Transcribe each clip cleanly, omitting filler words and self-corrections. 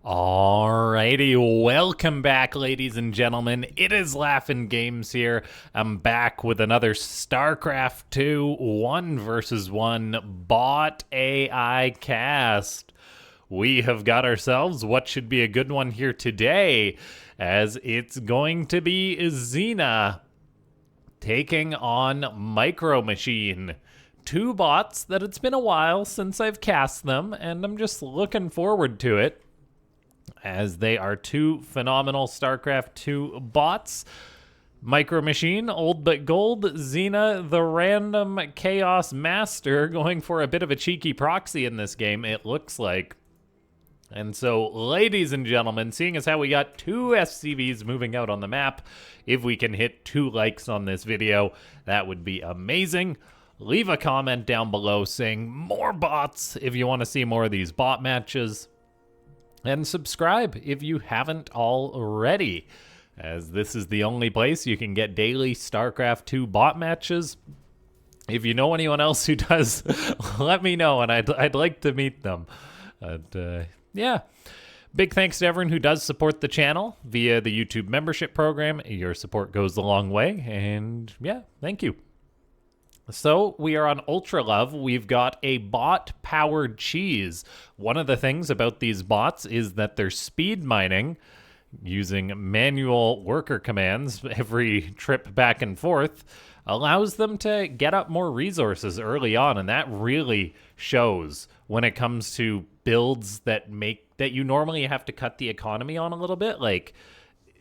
Alrighty, welcome back, ladies and gentlemen. It is LaughNgamez here. I'm back with another Starcraft 2 1 versus 1 bot AI cast. We have got ourselves what should be a good one here today, as it's going to be Zena taking on MicroMachine. Two bots that it's been a while since I've cast them, and I'm just looking forward to it, as they are two phenomenal StarCraft 2 bots. MicroMachine, old but gold. Zena, the random chaos master, going for a bit of a cheeky proxy in this game, it looks like. And so, ladies and gentlemen, seeing as how we got two SCVs moving out on the map, if we can hit 2 likes on this video, that would be amazing. Leave a comment down below saying more bots if you want to see more of these bot matches. And subscribe if you haven't already, as this is the only place you can get daily StarCraft 2 bot matches. If you know anyone else who does, let me know, and I'd like to meet them. Yeah. Big thanks to everyone who does support the channel via the YouTube membership program. Your support goes a long way, and yeah, thank you. So we are on Ultra Love. We've got a bot-powered cheese. One of the things about these bots is that they're speed mining using manual worker commands every trip back and forth, allows them to get up more resources early on, and that really shows when it comes to builds that you normally have to cut the economy on a little bit. Like,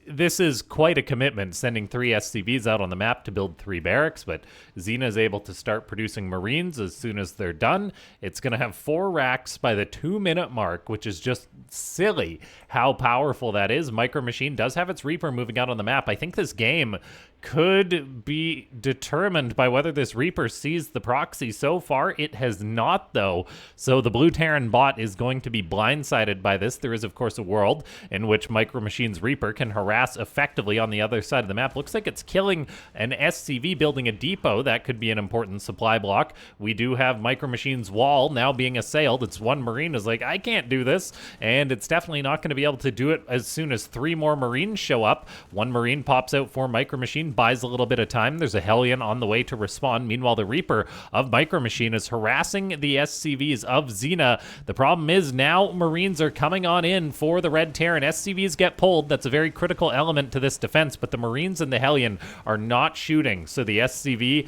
this is quite a commitment, sending 3 SCVs out on the map to build 3 barracks, but Zena is able to start producing Marines as soon as they're done. It's going to have 4 racks by the 2-minute mark, which is just silly how powerful that is. MicroMachine does have its Reaper moving out on the map. I think this game could be determined by whether this Reaper sees the proxy. So far, it has not, though. So the Blue Terran bot is going to be blindsided by this. There is, of course, a world in which MicroMachine's Reaper can harass effectively on the other side of the map. Looks like it's killing an SCV building a depot. That could be an important supply block. We do have MicroMachine's wall now being assailed. It's one Marine is like, I can't do this, and it's definitely not going to be able to do it as soon as 3 more Marines show up. One Marine pops out for MicroMachine, buys a little bit of time. There's a Hellion on the way to respond. Meanwhile, the Reaper of MicroMachine is harassing the SCVs of Zena. The problem is now Marines are coming on in for the Red Terran. SCVs get pulled. That's a very critical element to this defense, but the Marines and the Hellion are not shooting. So the SCV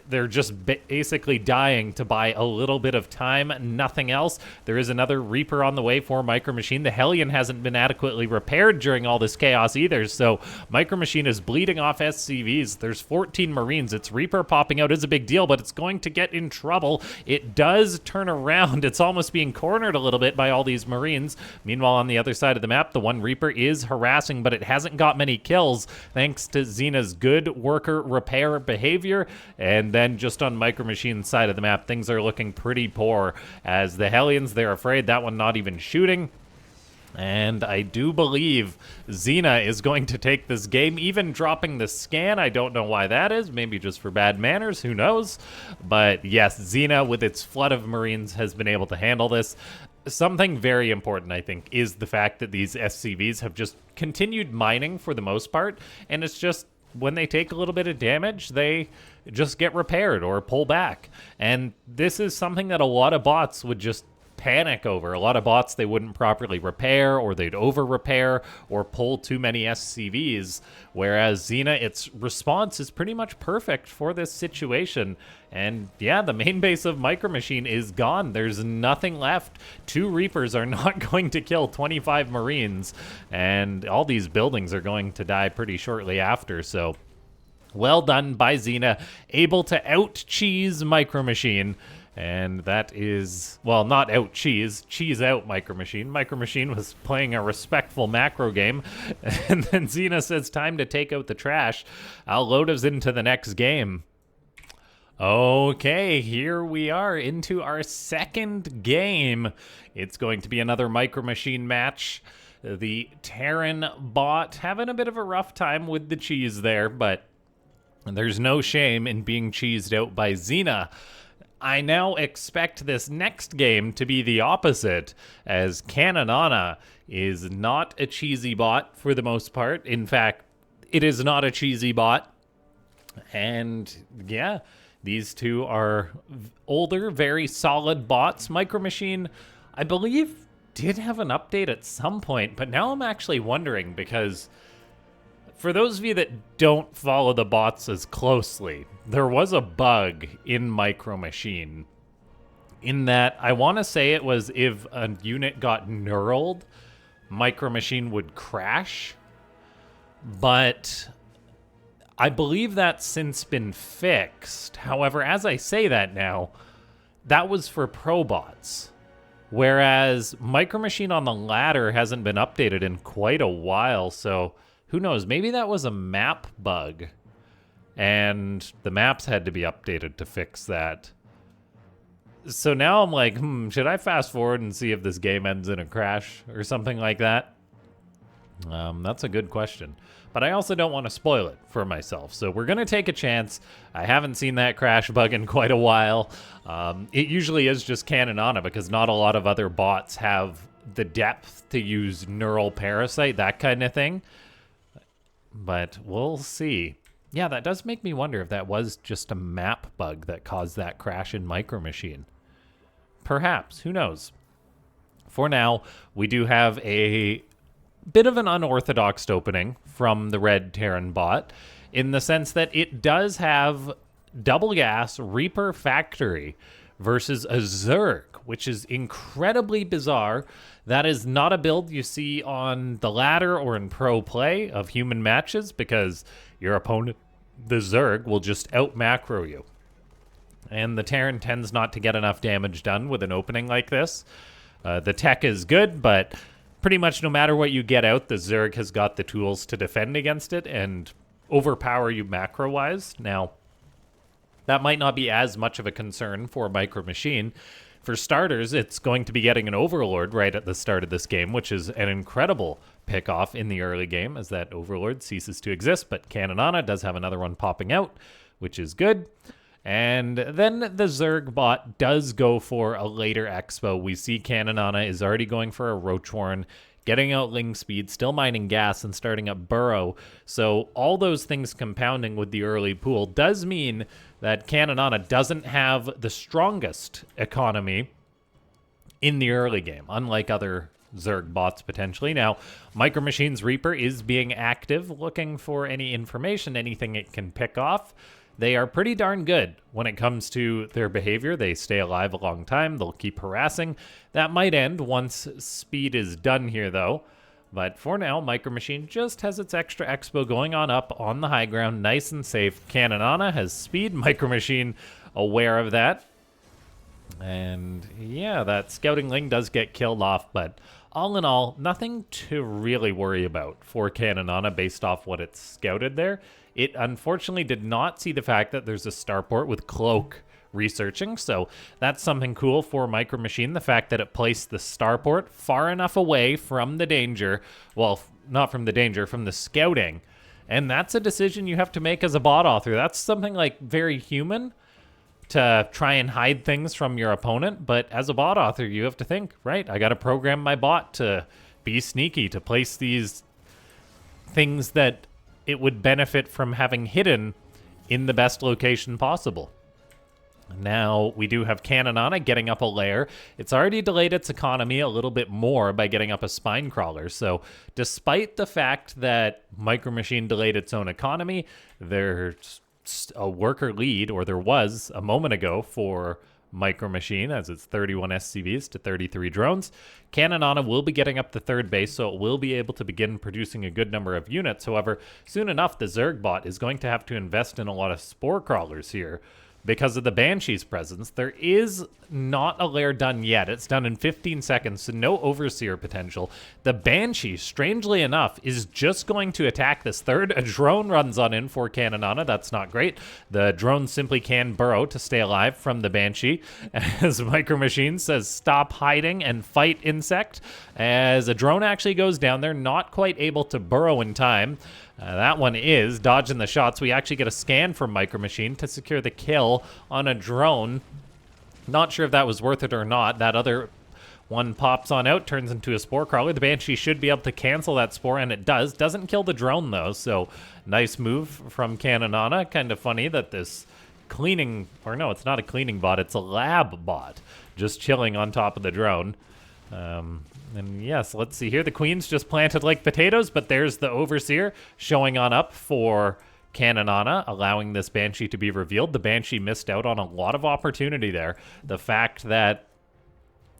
they're just basically dying to buy a little bit of time, nothing else. There is another Reaper on the way for MicroMachine. The Hellion hasn't been adequately repaired during all this chaos either, so MicroMachine is bleeding off SCVs. There's 14 Marines. Its Reaper popping out is a big deal, but it's going to get in trouble. It does turn around. It's almost being cornered a little bit by all these Marines. Meanwhile, on the other side of the map, the one Reaper is harassing, but it hasn't got many kills thanks to Zena's good worker repair behavior. And then just on MicroMachine's side of the map, things are looking pretty poor, as the Hellions, they're afraid, that one not even shooting. And I do believe Zena is going to take this game, even dropping the scan. I don't know why that is. Maybe just for bad manners. Who knows? But yes, Zena, with its flood of Marines, has been able to handle this. Something very important, I think, is the fact that these SCVs have just continued mining for the most part. And it's just, when they take a little bit of damage, they just get repaired or pull back. And this is something that a lot of bots would just panic over. A lot of bots, they wouldn't properly repair, or they'd over repair or pull too many SCVs, whereas Zena, its response is pretty much perfect for this situation. And yeah, the main base of MicroMachine is gone. There's nothing left. 2 Reapers are not going to kill 25 Marines, and all these buildings are going to die pretty shortly after. So well done by Zena, able to out-cheese MicroMachine. And that is, well, not out cheese out MicroMachine. MicroMachine was playing a respectful macro game, and then Zena says, time to take out the trash. I'll load us into the next game. Okay, here we are into our second game. It's going to be another MicroMachine match. The Terran bot having a bit of a rough time with the cheese there, but there's no shame in being cheesed out by Zena. I now expect this next game to be the opposite, as Caninana is not a cheesy bot for the most part. In fact, it is not a cheesy bot. And yeah, these two are older, very solid bots. MicroMachine, I believe, did have an update at some point, but now I'm actually wondering because for those of you that don't follow the bots as closely, there was a bug in MicroMachine in that I want to say it was if a unit got knurled, MicroMachine would crash, but I believe that's since been fixed. However, as I say that now, that was for pro bots. Whereas MicroMachine on the ladder hasn't been updated in quite a while, so who knows? Maybe that was a map bug, and the maps had to be updated to fix that. So now I'm like, should I fast forward and see if this game ends in a crash or something like that? That's a good question. But I also don't want to spoil it for myself, so we're going to take a chance. I haven't seen that crash bug in quite a while. It usually is just Caninana because not a lot of other bots have the depth to use neural parasite, that kind of thing. But we'll see. Yeah, that does make me wonder if that was just a map bug that caused that crash in MicroMachine. Perhaps, who knows? For now, we do have a bit of an unorthodox opening from the Red Terran bot in the sense that it does have double gas Reaper Factory versus a Zerg, which is incredibly bizarre. That is not a build you see on the ladder or in pro play of human matches because your opponent, the Zerg, will just out-macro you. And the Terran tends not to get enough damage done with an opening like this. The tech is good, but pretty much no matter what you get out, the Zerg has got the tools to defend against it and overpower you macro-wise. Now, that might not be as much of a concern for MicroMachine. For starters, it's going to be getting an Overlord right at the start of this game, which is an incredible pick-off in the early game as that Overlord ceases to exist, but Caninana does have another one popping out, which is good. And then the Zerg bot does go for a later expo. We see Caninana is already going for a Roach Warren, getting out Ling Speed, still mining gas, and starting up Burrow. So all those things compounding with the early pool does mean that Caninana doesn't have the strongest economy in the early game, unlike other Zerg bots potentially. Now, MicroMachine's Reaper is being active, looking for any information, anything it can pick off. They are pretty darn good when it comes to their behavior. They stay alive a long time. They'll keep harassing. That might end once speed is done here, though. But for now, MicroMachine just has its extra expo going on up on the high ground, nice and safe. Caninana has speed. MicroMachine aware of that. And yeah, that Scouting Ling does get killed off, but all in all, nothing to really worry about for Caninana based off what it's scouted there. It unfortunately did not see the fact that there's a starport with Cloak researching, so that's something cool for MicroMachine, the fact that it placed the starport far enough away from the danger, well, not from the danger, from the scouting, and that's a decision you have to make as a bot author. That's something like very human to try and hide things from your opponent, but as a bot author, you have to think, right, I got to program my bot to be sneaky, to place these things that it would benefit from having hidden in the best location possible. Now, we do have Caninana getting up a layer. It's already delayed its economy a little bit more by getting up a spine crawler. So, despite the fact that MicroMachine delayed its own economy, there's a worker lead, or there was a moment ago, for MicroMachine as it's 31 SCVs to 33 drones. Caninana will be getting up the third base, so it will be able to begin producing a good number of units. However, soon enough, the Zerg bot is going to have to invest in a lot of spore crawlers here because of the Banshee's presence. There is not a lair done yet. It's done in 15 seconds, so no Overseer potential. The Banshee, strangely enough, is just going to attack this third. A drone runs on in for Caninana. That's not great. The drone simply can burrow to stay alive from the Banshee, as MicroMachine says, stop hiding and fight insect. As a drone actually goes down there, not quite able to burrow in time. That one is dodging the shots. We actually get a scan from MicroMachine to secure the kill on a drone. Not sure if that was worth it or not. That other one pops on out, turns into a spore crawler. The Banshee should be able to cancel that spore, and it does. Doesn't kill the drone, though, so nice move from Caninana. Kind of funny that this cleaning, or no, it's not a cleaning bot, it's a lab bot, just chilling on top of the drone. And yes, let's see here. The queen's just planted like potatoes, but there's the Overseer showing on up for Caninana, allowing this Banshee to be revealed. The Banshee missed out on a lot of opportunity there. The fact that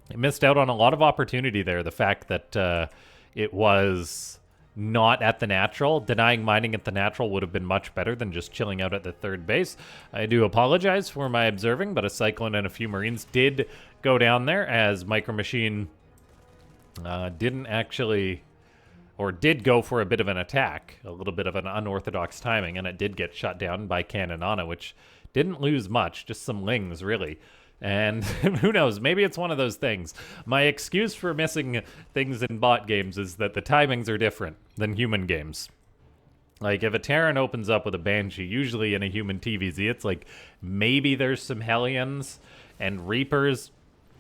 it missed out on a lot of opportunity there. The fact that it was not at the natural. Denying mining at the natural would have been much better than just chilling out at the third base. I do apologize for my observing, but a Cyclone and a few Marines did go down there as MicroMachine didn't actually, or did go for a bit of an attack, a little bit of an unorthodox timing, and it did get shut down by Caninana, which didn't lose much, just some lings, really. And who knows, maybe it's one of those things. My excuse for missing things in bot games is that the timings are different than human games. Like, if a Terran opens up with a Banshee, usually in a human TvZ, it's like maybe there's some Hellions and Reapers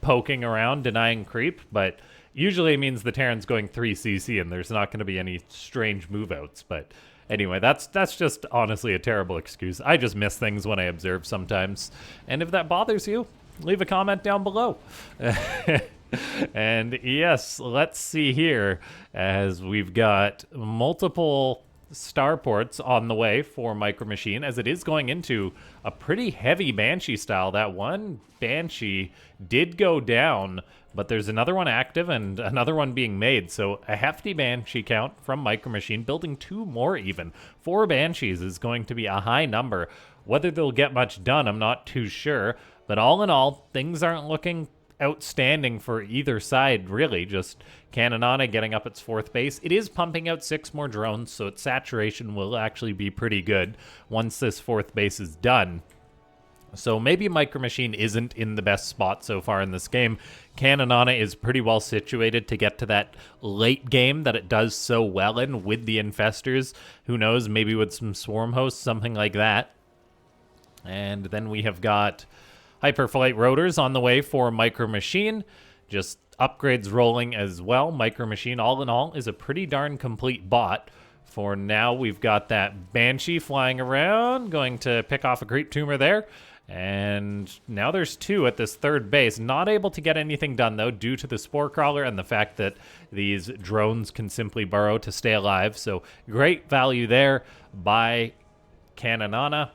poking around, denying creep, but usually it means the Terran's going 3cc and there's not going to be any strange move-outs. But anyway, that's just honestly a terrible excuse. I just miss things when I observe sometimes. And if that bothers you, leave a comment down below. And yes, let's see here, as we've got multiple starports on the way for MicroMachine, as it is going into a pretty heavy Banshee style. That one Banshee did go down, but there's another one active and another one being made. So a hefty Banshee count from MicroMachine, building 2 more even. 4 Banshees is going to be a high number. Whether they'll get much done, I'm not too sure. But all in all, things aren't looking outstanding for either side, really. Just Caninana getting up its 4th base. It is pumping out 6 more drones, so its saturation will actually be pretty good once this 4th base is done. So maybe MicroMachine isn't in the best spot so far in this game. Caninana is pretty well situated to get to that late game that it does so well in with the Infestors. Who knows, maybe with some Swarm Hosts, something like that. And then we have got Hyperflight Rotors on the way for MicroMachine. Just upgrades rolling as well. MicroMachine, all in all, is a pretty darn complete bot. For now, we've got that Banshee flying around, going to pick off a Creep Tumor there. And now there's 2 at this 3rd base. Not able to get anything done, though, due to the Spore Crawler and the fact that these drones can simply burrow to stay alive. So great value there by Caninana.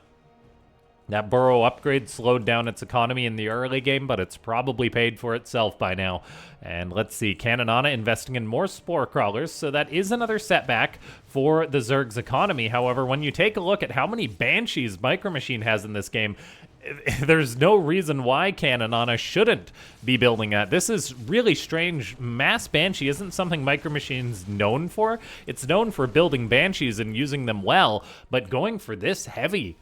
That burrow upgrade slowed down its economy in the early game, but it's probably paid for itself by now. And let's see, Caninana investing in more Spore Crawlers, so that is another setback for the Zerg's economy. However, when you take a look at how many Banshees MicroMachine has in this game, there's no reason why Caninana shouldn't be building that. This is really strange. Mass Banshee isn't something MicroMachine's known for. It's known for building Banshees and using them well, but going for this heavy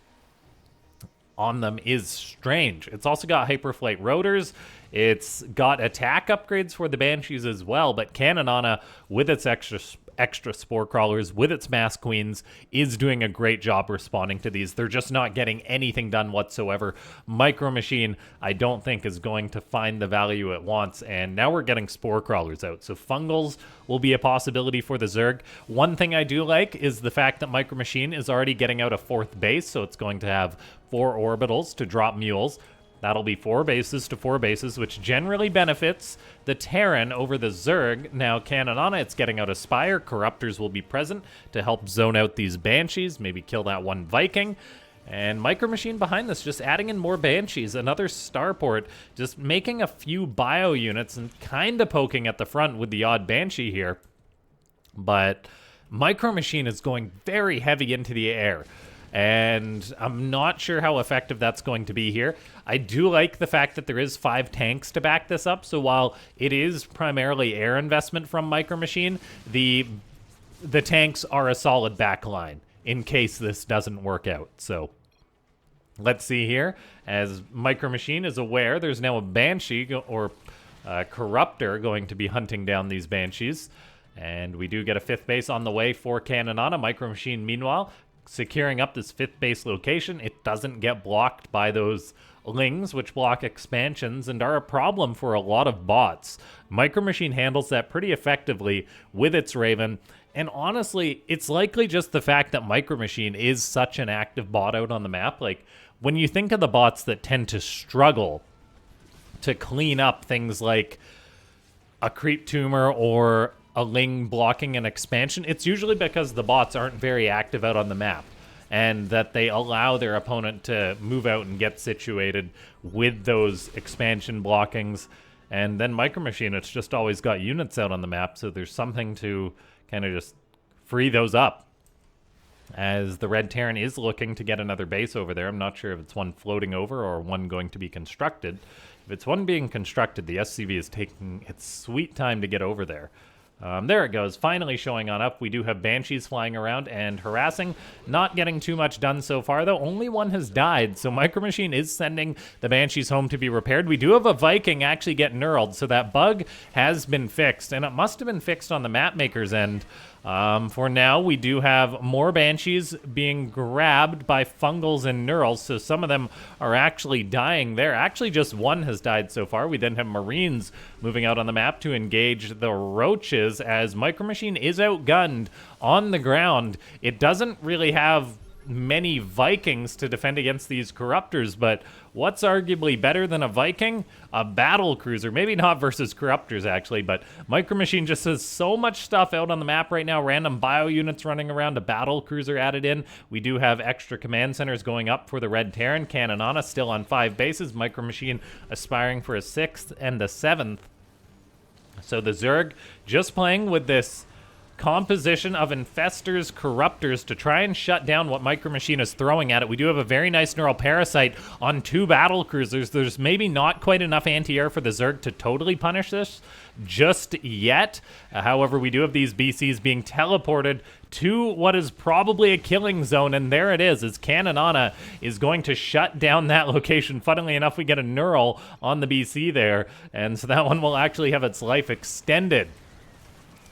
on them is strange. It's also got Hyperflight Rotors. It's got attack upgrades for the Banshees as well, but Caninana, with its extra Spore Crawlers, with its Mass Queens, is doing a great job responding to these. They're just not getting anything done whatsoever. MicroMachine, I don't think, is going to find the value it wants, and now we're getting Spore Crawlers out. So Fungals will be a possibility for the Zerg. One thing I do like is the fact that MicroMachine is already getting out a 4th base, so it's going to have 4 orbitals to drop mules. That'll be 4 bases to 4 bases, which generally benefits the Terran over the Zerg. Now, Caninana, it's getting out a Spire. Corruptors will be present to help zone out these Banshees, maybe kill that one Viking. And MicroMachine behind this, just adding in more Banshees, another Starport, just making a few bio units and kind of poking at the front with the odd Banshee here. But MicroMachine is going very heavy into the air, and I'm not sure how effective that's going to be here. I do like the fact that there is 5 tanks to back this up, so while it is primarily air investment from MicroMachine, the tanks are a solid backline in case this doesn't work out. So let's see here. As MicroMachine is aware, there's now a Banshee or a Corruptor going to be hunting down these Banshees. And we do get a 5th base on the way for Caninana. MicroMachine, meanwhile, securing up this 5th base location. It doesn't get blocked by those lings, which block expansions and are a problem for a lot of bots. MicroMachine handles that pretty effectively with its Raven, and honestly, it's likely just the fact that MicroMachine is such an active bot out on the map. Like, when you think of the bots that tend to struggle to clean up things like a creep tumor or a ling blocking an expansion, it's usually because the bots aren't very active out on the map, and that they allow their opponent to move out and get situated with those expansion blockings. And then MicroMachine, it's just always got units out on the map, so there's something to kind of just free those up. As the Red Terran is looking to get another base over there. I'm not sure if it's one floating over or one going to be constructed. If it's one being constructed, the SCV is taking its sweet time to get over there. There it goes, finally showing on up. We do have Banshees flying around and harassing. Not getting too much done so far, though. Only one has died, so MicroMachine is sending the Banshees home to be repaired. We do have a Viking actually get knurled, so that bug has been fixed, and it must have been fixed on the mapmaker's end. For now, we do have more Banshees being grabbed by fungals and knurls, so some of them are actually dying there. Actually, just one has died so far. We then have Marines moving out on the map to engage the roaches as MicroMachine is outgunned on the ground. It doesn't really have many Vikings to defend against these Corruptors, but what's arguably better than a Viking? A battle cruiser. Maybe not versus Corruptors, actually, but MicroMachine just has so much stuff out on the map right now. Random bio units running around, a battle cruiser added in. We do have extra command centers going up for the Red Terran. Caninana still on 5 bases. MicroMachine aspiring for a 6th and a 7th. So the Zerg just playing with this composition of infestors, corruptors to try and shut down what MicroMachine is throwing at it. We do have a very nice neural parasite on 2 battle cruisers. There's maybe not quite enough anti-air for the Zerg to totally punish this just yet. However, we do have these BCs being teleported to what is probably a killing zone, and there it is, as Caninana is going to shut down that location. Funnily enough, we get a neural on the BC there, and so that one will actually have its life extended.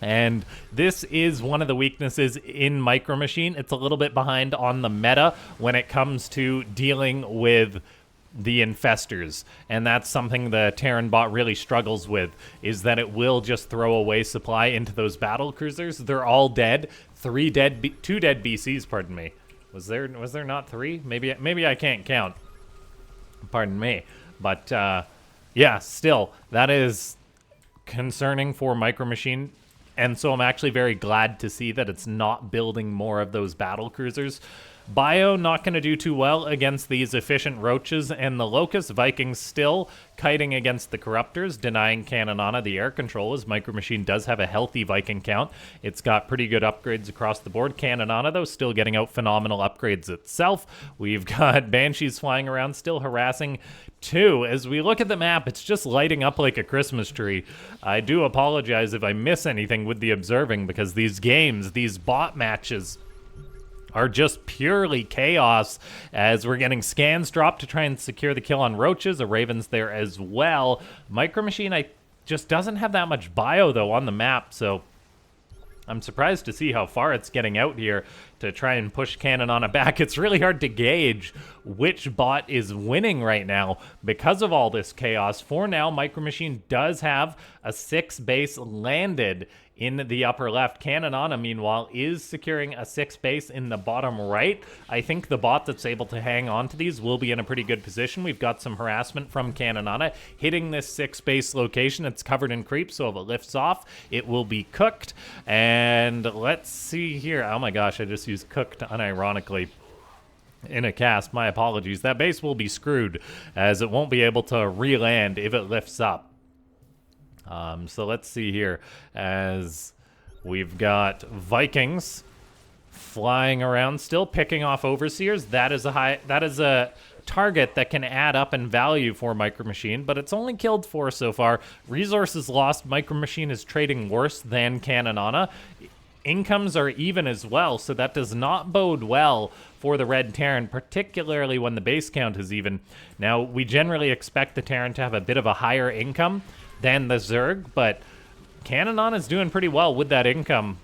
And this is one of the weaknesses in MicroMachine. It's a little bit behind on the meta when it comes to dealing with the infestors, and that's something the Terran bot really struggles with, is that it will just throw away supply into those battle cruisers. They're all dead. 2 dead BCs, pardon me. Was there not 3? Maybe I can't count. Pardon me. But yeah, still, that is concerning for MicroMachine. And so I'm actually very glad to see that it's not building more of those battle cruisers. Bio not going to do too well against these efficient roaches, and the Locust Vikings still kiting against the Corruptors, denying Caninana the air control, as MicroMachine does have a healthy Viking count. It's got pretty good upgrades across the board. Caninana, though, still getting out phenomenal upgrades itself. We've got Banshees flying around, still harassing too. As we look at the map, it's just lighting up like a Christmas tree. I do apologize if I miss anything with the observing, because these games, these bot matches, are just purely chaos, as we're getting scans dropped to try and secure the kill on roaches. A Raven's there as well. MicroMachine just doesn't have that much bio, though, on the map, so I'm surprised to see how far it's getting out here to try and push Caninana back. It's really hard to gauge which bot is winning right now because of all this chaos. For now, MicroMachine does have a 6 base landed in the upper left. Caninana, meanwhile, is securing a 6 base in the bottom right. I think the bot that's able to hang on to these will be in a pretty good position. We've got some harassment from Caninana hitting this 6 base location. It's covered in creep, so if it lifts off, it will be cooked. And let's see here. Oh my gosh, I just used cooked unironically in a cast. My apologies. That base will be screwed, as it won't be able to re-land if it lifts up. So let's see here, as we've got Vikings flying around, still picking off Overseers. That is a target that can add up in value for MicroMachine, but it's only killed 4 so far. Resources lost. MicroMachine is trading worse than Caninana. Incomes are even as well, so that does not bode well for the Red Terran, particularly when the base count is even. Now, we generally expect the Terran to have a bit of a higher income than the Zerg, but Caninana is doing pretty well with that income.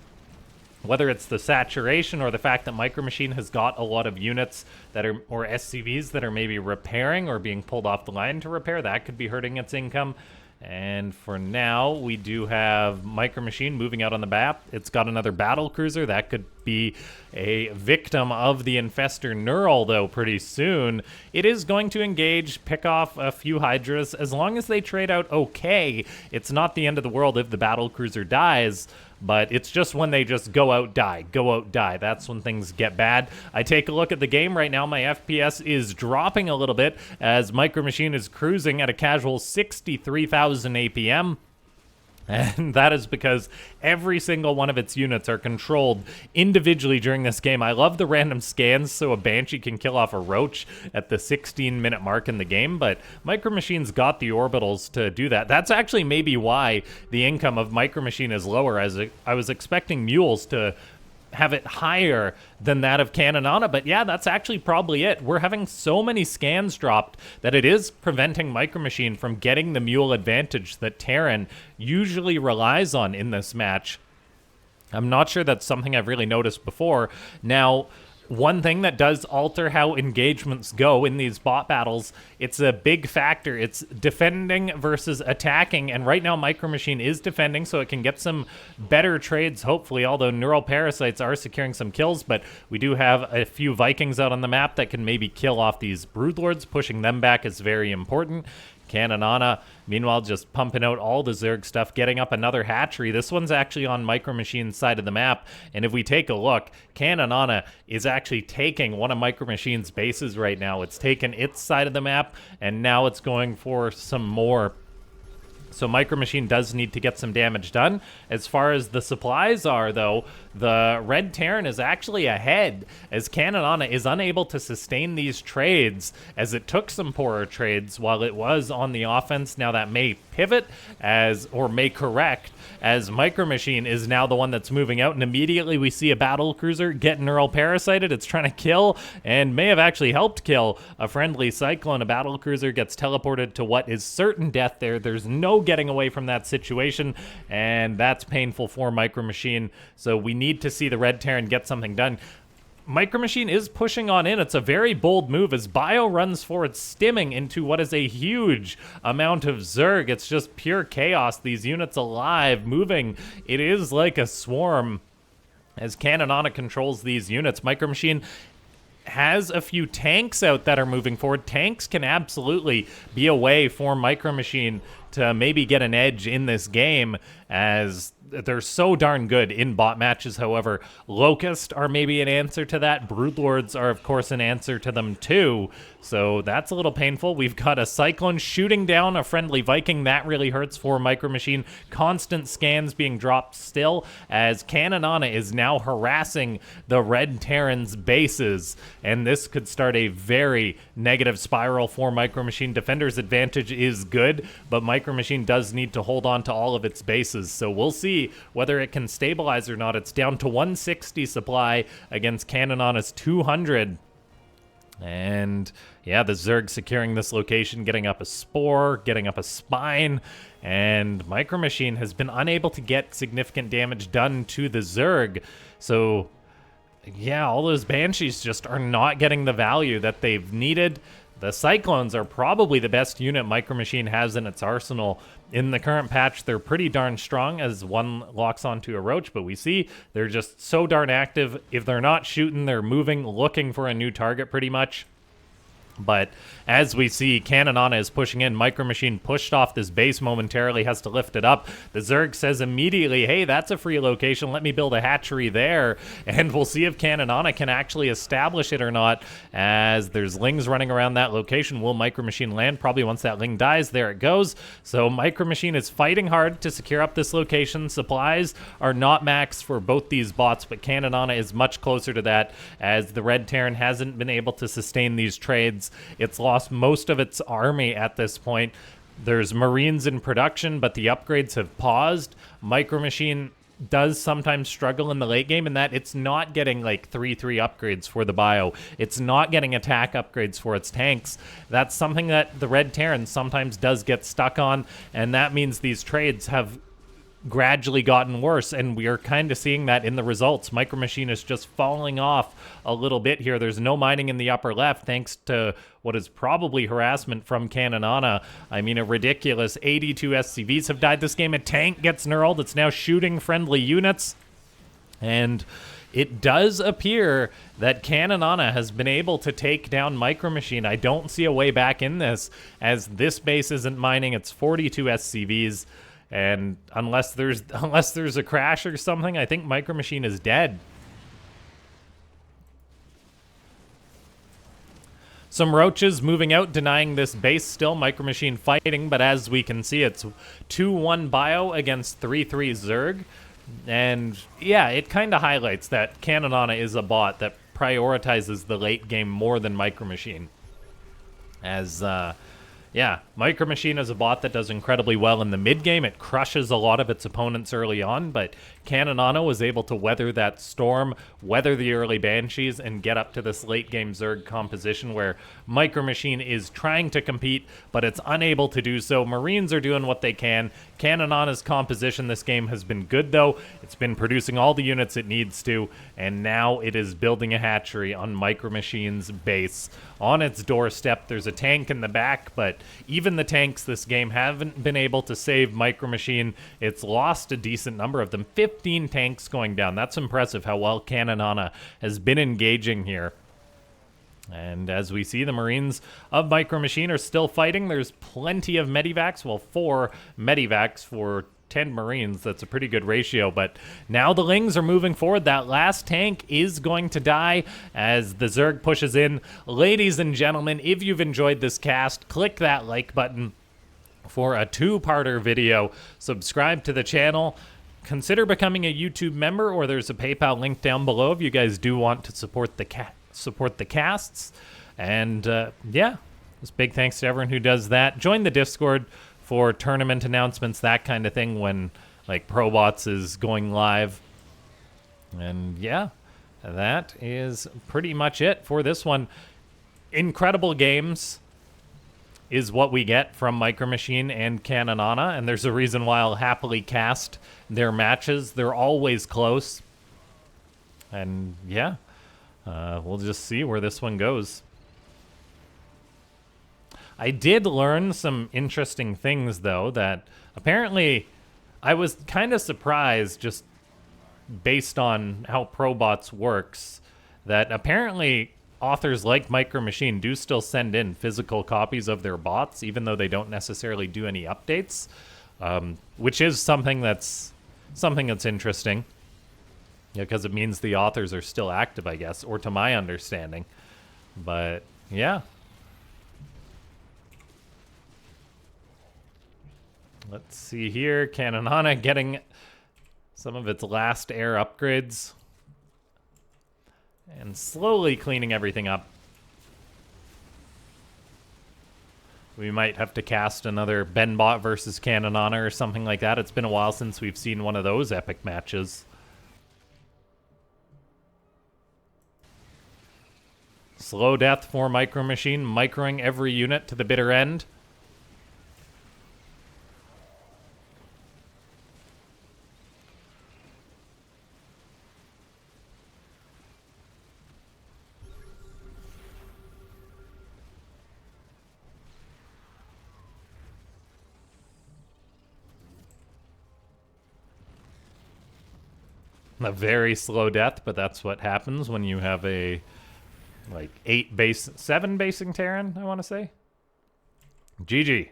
Whether it's the saturation or the fact that MicroMachine has got a lot of units that are, or SCVs that are maybe repairing or being pulled off the line to repair, that could be hurting its income. And for now, we do have MicroMachine moving out on the map. It's got another battle cruiser. That could be a victim of the Infestor Neural, though, pretty soon. It is going to engage, pick off a few Hydras. As long as they trade out okay, it's not the end of the world if the battle cruiser dies. But it's just when they just go out, die. That's when things get bad. I take a look at the game right now. My FPS is dropping a little bit as MicroMachine is cruising at a casual 63,000 APM. And that is because every single one of its units are controlled individually during this game. I love the random scans so a Banshee can kill off a Roach at the 16-minute mark in the game, but MicroMachine's got the orbitals to do that. That's actually maybe why the income of MicroMachine is lower, as I was expecting Mules to have it higher than that of Caninana, but yeah, that's actually probably it. We're having so many scans dropped that it is preventing MicroMachine from getting the mule advantage that Terran usually relies on in this match. I'm not sure that's something I've really noticed before. Now, one thing that does alter how engagements go in these bot battles, it's a big factor. It's defending versus attacking, and right now MicroMachine is defending, so it can get some better trades, hopefully, although Neural Parasites are securing some kills, but we do have a few Vikings out on the map that can maybe kill off these Broodlords. Pushing them back is very important. Caninana, meanwhile, just pumping out all the Zerg stuff, getting up another hatchery. This one's actually on MicroMachine's side of the map, and if we take a look, Caninana is actually taking one of MicroMachine's bases right now. It's taken its side of the map, and now it's going for some more. So MicroMachine does need to get some damage done. As far as the supplies are, though, the Red Terran is actually ahead, as Caninana is unable to sustain these trades, as it took some poorer trades while it was on the offense. Now that may pivot, or may correct, as MicroMachine is now the one that's moving out, and immediately we see a battle cruiser get Neural Parasited. It's trying to kill, and may have actually helped kill, a friendly Cyclone. A battle cruiser gets teleported to what is certain death there. There's no getting away from that situation, and that's painful for MicroMachine. So we need to see the Red Terran get something done. MicroMachine is pushing on in. It's a very bold move as Bio runs forward, stimming into what is a huge amount of Zerg. It's just pure chaos. These units alive, moving. It is like a swarm as Caninana controls these units. MicroMachine has a few tanks out that are moving forward. Tanks can absolutely be a way for MicroMachine to maybe get an edge in this game, as they're so darn good in bot matches. However, Locust are maybe an answer to that. Broodlords are, of course, an answer to them too. So that's a little painful. We've got a Cyclone shooting down a friendly Viking. That really hurts for MicroMachine. Constant scans being dropped still, as Caninana is now harassing the Red Terran's bases. And this could start a very negative spiral for MicroMachine. Defender's advantage is good, but MicroMachine does need to hold on to all of its bases. So we'll see whether it can stabilize or not. It's down to 160 supply against Caninana's 200. And yeah, the Zerg securing this location, getting up a Spore, getting up a Spine, and MicroMachine has been unable to get significant damage done to the Zerg. So yeah, all those Banshees just are not getting the value that they've needed. The Cyclones are probably the best unit MicroMachine has in its arsenal. In the current patch, they're pretty darn strong as one locks onto a Roach, but we see they're just so darn active. If they're not shooting, they're moving, looking for a new target pretty much. But as we see, Caninana is pushing in. MicroMachine pushed off this base momentarily, has to lift it up. The Zerg says immediately, hey, that's a free location. Let me build a hatchery there. And we'll see if Caninana can actually establish it or not, as there's Lings running around that location. Will MicroMachine land? Probably once that Ling dies. There it goes. So MicroMachine is fighting hard to secure up this location. Supplies are not maxed for both these bots, but Caninana is much closer to that, as the Red Terran hasn't been able to sustain these trades. It's lost most of its army at this point. There's Marines in production, but the upgrades have paused. MicroMachine does sometimes struggle in the late game in that it's not getting like 3-3 upgrades for the bio. It's not getting attack upgrades for its tanks. That's something that the Red Terran sometimes does get stuck on, and that means these trades have gradually gotten worse, and we are kind of seeing that in the results. MicroMachine is just falling off a little bit here. There's no mining in the upper left thanks to what is probably harassment from Caninana. I mean, a ridiculous 82 SCVs have died this game. A tank gets knurled. It's now shooting friendly units, and it does appear that Caninana has been able to take down MicroMachine. I don't see a way back in this, as this base isn't mining. It's 42 SCVs. And unless there's a crash or something, I think MicroMachine is dead. Some roaches moving out, denying this base still. MicroMachine fighting, but as we can see, it's 2-1 Bio against 3-3 Zerg. And yeah, it kind of highlights that Caninana is a bot that prioritizes the late game more than MicroMachine. As yeah, MicroMachine is a bot that does incredibly well in the mid game. It crushes a lot of its opponents early on, but Caninana was able to weather that storm, weather the early Banshees, and get up to this late game Zerg composition where MicroMachine is trying to compete, but it's unable to do so. Marines are doing what they can. Caninana's composition this game has been good, though. It's been producing all the units it needs to, and now it is building a hatchery on MicroMachine's base. On its doorstep, there's a tank in the back, but even the tanks this game haven't been able to save MicroMachine. It's lost a decent number of them. 15 tanks going down. That's impressive how well Caninana has been engaging here. And as we see, the Marines of MicroMachine are still fighting. There's plenty of medivacs. Well, 4 medivacs for 10 Marines. That's a pretty good ratio, but now the Lings are moving forward. That last tank is going to die as the Zerg pushes in. Ladies and gentlemen, if you've enjoyed this cast, click that like button for a 2-parter video. Subscribe to the channel. Consider becoming a YouTube member, or there's a PayPal link down below if you guys do want to support the casts. And yeah, just big thanks to everyone who does that. Join the Discord for tournament announcements, that kind of thing, when like ProBots is going live. And yeah, that is pretty much it for this one. Incredible games is what we get from MicroMachine and Caninana, and there's a reason why I'll happily cast their matches. They're always close. And yeah, we'll just see where this one goes. I did learn some interesting things, though, that apparently I was kind of surprised, just based on how ProBots works, that apparently authors like MicroMachine do still send in physical copies of their bots, even though they don't necessarily do any updates, which is something that's interesting. Yeah, because it means the authors are still active, I guess, or to my understanding. But yeah. Let's see here. Caninana getting some of its last air upgrades and slowly cleaning everything up. We might have to cast another Benbot versus Caninana or something like that. It's been a while since we've seen one of those epic matches. Slow death for MicroMachine, microing every unit to the bitter end. A very slow death, but that's what happens when you have a, like, 7 basing Terran, I want to say. GG.